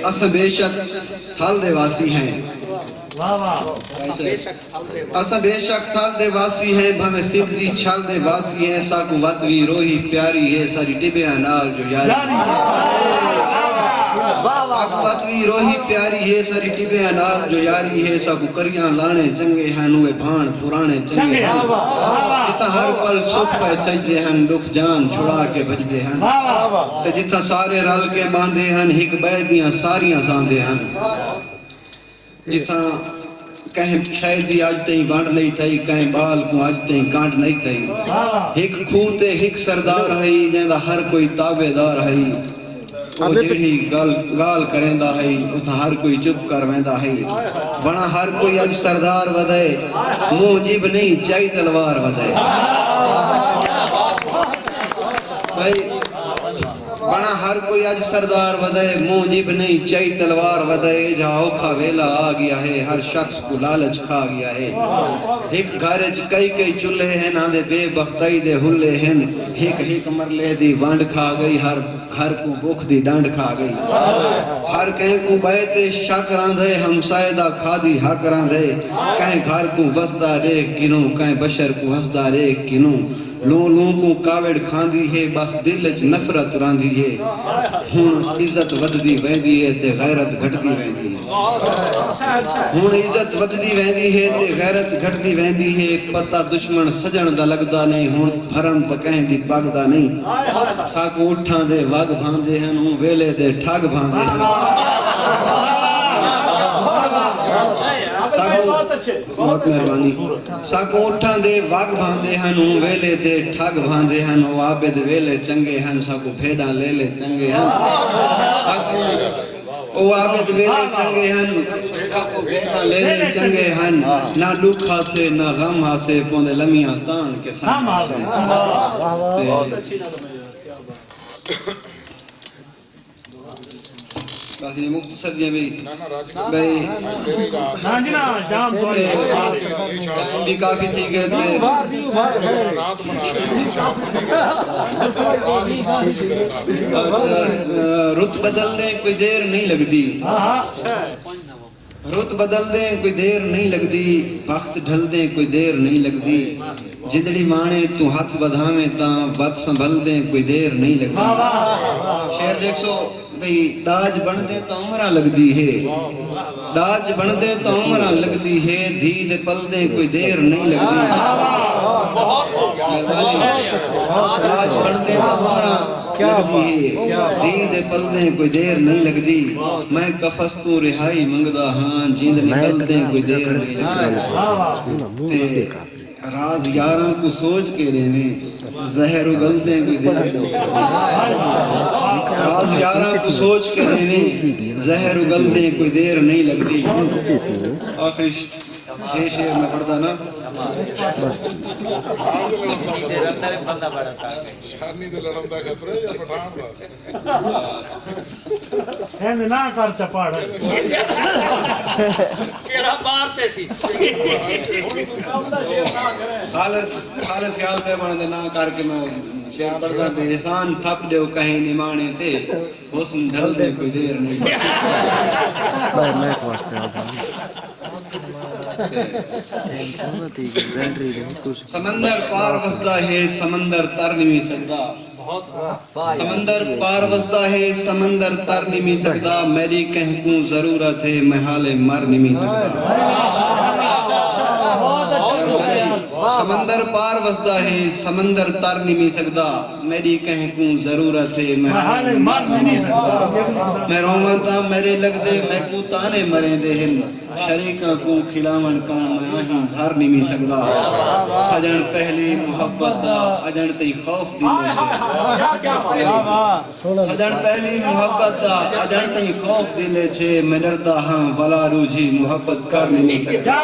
اساں بے شک تھل دے واسی ہیں اساں بے شک تھل دے واسی ہیں بھمیں سدھی چھل دے واسی ہیں ساکو وطوی روہی پیاری ہے ساری ٹبیاں نال جو یاری ساکو وطوی روہی پیاری ہے ساری ٹبیاں نال جو یاری ہے ساکو کریاں لانے چنگے ہیں نوے بھان پرانے چنگے ہیں جتا ہر پل سکھ پہ سجدے ہیں دکھ جان چھڑا کے بجدے ہیں تے جتا سارے رل کے باندھے ہیں ہک بیدیاں ساریاں ساندے ہیں جتا کہیں شاید آج تہیں بانڈ نہیں تھئی کہیں بال کو آج تہیں کانٹ نہیں تھئی ہک کھوتے ہک سردار ہے جہاں ہر کوئی تابع دار ہے وہ جڑی گال کریندا ہے اتھا ہر کوئی چپ کر ویندا ہے بنا ہر کوئی اج سردار ودے منہ جیب نہیں چاہی تلوار ودے بنا ہر کوئی اج سردار ودے منہ جیب نہیں چاہی تلوار ودے جہاں اوکھا ویلا آ گیا ہے ہر شخص کو لالچ کھا گیا ہے ایک گھرج کئی چلے ہیں آندے بے بختائی دے ہلے ہیں ایک مرلے دی وانڈ کھا گئی ہر گھر کو بخ دی ڈانڈ کھا گئی ہر کہیں کو بیتے شک راندھے ہمسائے دا کھادی حق راندھے کہیں گھر کو وسدہ ریک کنوں کہیں بشر کو ہسدہ ریک کنوں لوں کو کاوڑ کھاندی ہے بس دلچ نفرت راندھی ہے ہون عزت وددی ویندی ہے تے غیرت گھٹدی ویندی ہے ہون عزت وددی ویندی ہے تے غیرت گھٹدی ویندی ہے پتہ دشمن سجن دا لگدا نہیں ہون بھرم تا کہیں دی پاگدا نہیں ساکو اٹھاں دے واگ بھاندے ہیں ہون ویلے دے ٹھاگ بھاندے ہیں بہت مہربانی ساکو اٹھاں دے واگ بھاندے ہیں ویلے دے ٹھگ بھاندے ہیں او عابد ویلے چنگے ہیں ساکو بھیڑاں لے لے چنگے ہیں او عابد ویلے چنگے ہیں ساکو بھیڑاں لے لے چنگے ہیں نہ دکھ ہاسے نہ غم ہاسے پوندے لمیاں تان کے سام ہاسے کافی مختصر جی بھئی بھی کافی تھی گئے تھے رت بدل دیں کوئی دیر نہیں لگ دی رت بدل دیں کوئی دیر نہیں لگ دی وقت ڈھل دیں کوئی دیر نہیں لگ دی جدڑی مانے تو ہاتھ بدھامیں تاں بد سنبھل دیں کوئی دیر نہیں لگ دی شہر دیکھ سو بھئی داج بن دے تو عمرہ لگ دی ہے داج بن دے تو عمرہ لگ دی ہے دھید پل دے کوئی دیر نہیں لگ دی داج بن دے تو عمرہ لگ دی ہے دھید پل دے کوئی دیر نہیں لگ دی میں کفس تو رہائی منگدا ہاں جیند نکل دے کوئی دیر نہیں لگ دی راز یاراں کو سوچ کے رہے زہر اگل دیں کوئی دیر نہیں راز یاراں کو سوچ کے رہے زہر اگل دیں کوئی دیر نہیں لگتی آخری شعر میں پڑھتا نا شانی دے لڑن دا خطرہ یا پٹھان دا این نہ کر چپاڑ کیڑا بار چیسی خالد خیال تے بنے نہ کر کے میں شعر پڑھتا دے احسان تھپ جو کہیں نمانے تے حسن ڈھل دے کوئی دیر نہیں سمندر پار وسدا ہے سمندر تر نہیں سکتا سمندر پار وسدا ہے سمندر تر نہیں سکتا میری کہیں کو ضرورت ہے میں حال مر نہیں سکتا سمندر پار وسدا ہے سمندر تر نہیں سکتا میری کہیں کو ضرورت ہے میں حال مر نہیں سکتا میں رومنتا میرے لگ دے میں کو تانے مریں دے ہن شریکہ کو کھلاون کان میں آہیں بھر نہیں سکتا سجن پہلی محبت دا اجن تی خوف دینے سجن پہلی محبت دا اجن تی خوف دینے چھے میں ڈرتا ہاں ولا روجھی محبت کر نہیں سکتا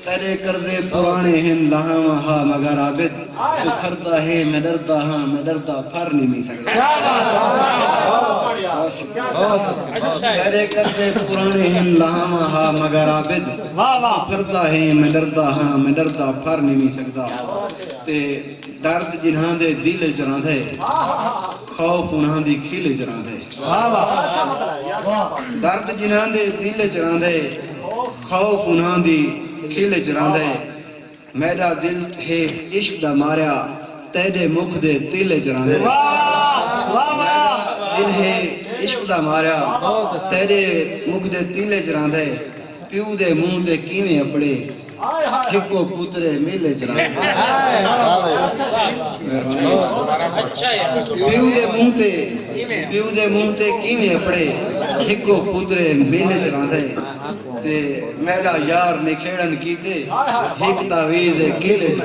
تیرے قرضے پرانے ہیں لہاں وہاں مگر عابد تو کھرتا ہے میں ڈرتا ہاں میں ڈرتا پھر نہیں سکتا تیرے قرضے پرانے ہیں لہاں وہاں مگر عابد تو کھرتا ہے میں ڈرتا ہاں میں ڈرتا پھر نہیں سکتا تے درد جنہاں دے دل چران دے خوف انہاں دی کھیل چران دے واہ واہ درد جنہاں دے دل چ رہندے خوف انہاں دی کھل چ رہندے میرا دل ہے عشق دا ماریا تیرے مکھ دے دل چ رہندے دل ہے عشق دا ماریا تیرے مکھ دے دل چ رہندے پیو دے منہ تے کیویں اپڑے ہکو پترے ملے چ رہندے پیو دے منہ تے کیویں اپڑے ہکو پترے ملے چ رہندے تے میرا یار نے کھیڑن کیتے ہک تعویذ کیلے چ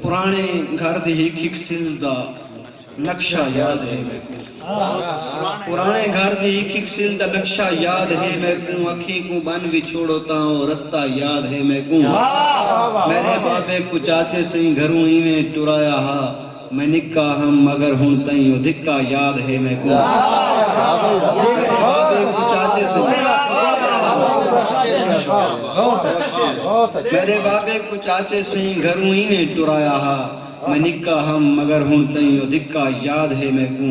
پرانے گھر دی ہک ہک سل دا نقشہ یاد ہے میں کو پرانے گھر دی ہک ہک سل دا نقشہ یاد ہے میں کو اکھی کو بن بھی چھوڑوتا ہوں رستہ یاد ہے میں کو میرے بابے کو چاچے سے گھروں ہی میں ٹرایا ہا میں نکا ہم مگر ہوں تائیں دھکا یاد ہے میں کو میرے بابے کو چاچے سے گھروں ہی میں ٹرایا ہا میں نکا ہم مگر ہوں تائیں دھکا یاد ہے میں کو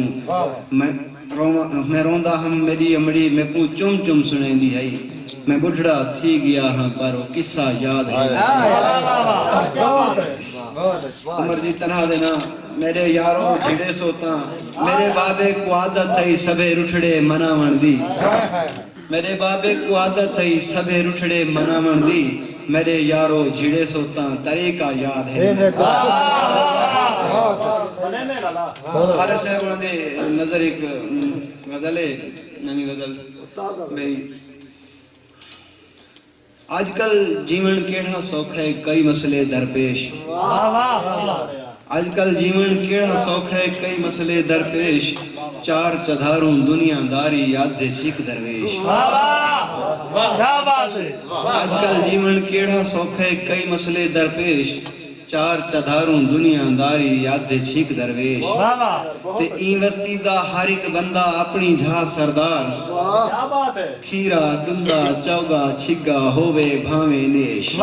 میں روندا ہم میری امڑی میں کو چم چم سنیں دی ہے میں بڑھڑا تھی گیا ہاں پر وہ قصہ یاد ہے عمر جی تنہا دینا میرے یاروں جھڑے سوتا میرے بابے کو عادت ہے سبے رٹھڑے مناون دی میرے بابے کو عادت ہے سبے رٹھڑے مناون دی میرے یاروں جھڑے سوتا طریقہ یاد ہے خالد صاحب انہوں نے نظر ایک غزل ہے نمی غزل بھئی آج کل جیون کیڑا سوکھ ہے کئی مسئلے درپیش آج کل جیون کیڑا سوکھ ہے کئی مسئلے درپیش چار چدھاروں دنیا داری یاد دے چھک درویش آج کل جیون کیڑا سوکھ ہے کئی مسئلے درپیش چار چدھاروں دنیا داری یاد دے چھک درویش تے این وستی دا ہر ایک بندہ اپنی جھا سردار کھیرا ڈندا چوگا چھگا ہووے بھاوے نیش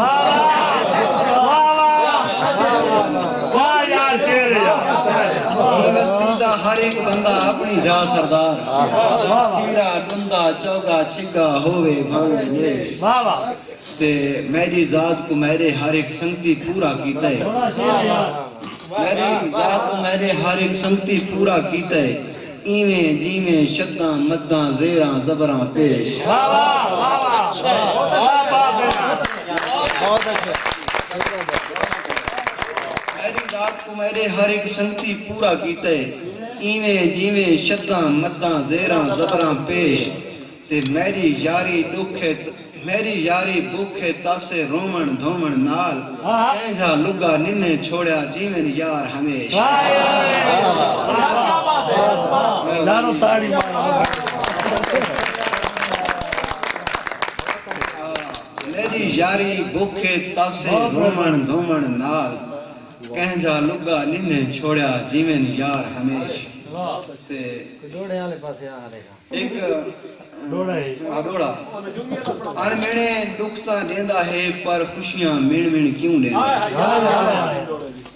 این وستی دا ہر ایک بندہ اپنی جھا سردار کھیرا ڈندا چوگا چھگا ہووے بھاوے نیش تے میری ذات کو میرے ہر ایک سنگتی پورا کیتا ہے میری ذات کو میرے ہر ایک سنگتی پورا کیتا ہے ایویں جیویں شداں مداں زیراں زبراں پیش میری ذات کو میرے ہر ایک سنگتی پورا کیتا ہے ایویں جیویں شداں مداں زیراں زبراں پیش تے میری یاری دکھے میری یاری بھوکے تاسے رومن دھومن نال کہنجا لگا ننے چھوڑیا جیویں یار ہمیش لانو تاڑی میری یاری بھوکے تاسے رومن دھومن نال کہنجا لگا ننے چھوڑیا جیویں یار ہمیش ڈوڑے والے پاسے آ رہے گا ایک ڈوڑا ہے ڈوڑا آن مینے دکھتا نیندہ ہے پر خوشیاں مین مین کیوں نیندہ ہے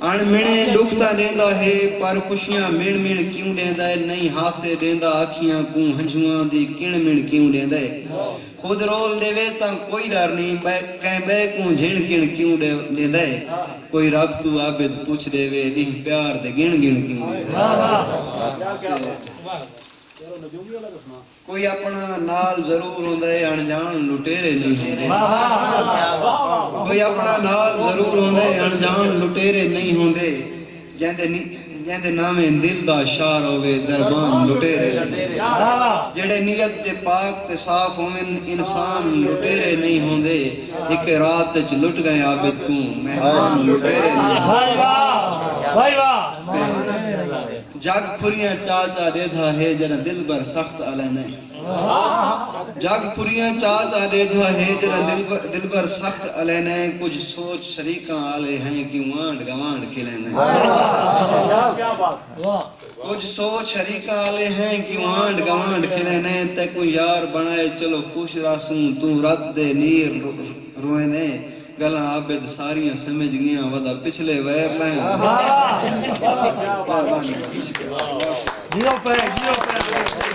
آن مینے دکھتا نیندہ ہے پر خوشیاں مین مین کیوں نیندہ ہے نہیں ہاسے نیندہ آکھیاں کو ہنجوان دی کین مین کیوں نیندہ ہے خود رول دے وے تاں کوئی ڈر نہیں کہیں بے کو جھن کین کیوں نیندہ ہے کوئی رب تو عابد پوچھ دے وے نہیں پیار دے گن گن کیوں نیندہ ہے کوئی اپنا نال ضرور ہوندہ ہے انجان لٹیرے نہیں ہوندے کوئی اپنا نال ضرور ہوندہ ہے انجان لٹیرے نہیں ہوندے جیندے نامے دل دا شار ہوئے دربان لٹیرے نہیں جڑے نیت دے پاک تے صاف ہومن انسان لٹیرے نہیں ہوندے ایک رات چ لٹ گئے عابد کو مہمان لٹیرے نہیں جاگ پھریاں چاچا دے تھا ہے جنہ دل بر سخت علینے جاگ پھریاں چاچا دے تھا ہے جنہ دل بر سخت علینے کچھ سوچ شریکاں آلے ہیں کہ وانڈ گوانڈ کھلینے کچھ سوچ شریکاں آلے ہیں کہ وانڈ گوانڈ کھلینے تے کوئی یار بنائے چلو خوش راسوں تو رات دے نیر روئنے گلاں عابد ساریاں سمجھ گیاں ودا پچھلے ویر لائیں جیو پہ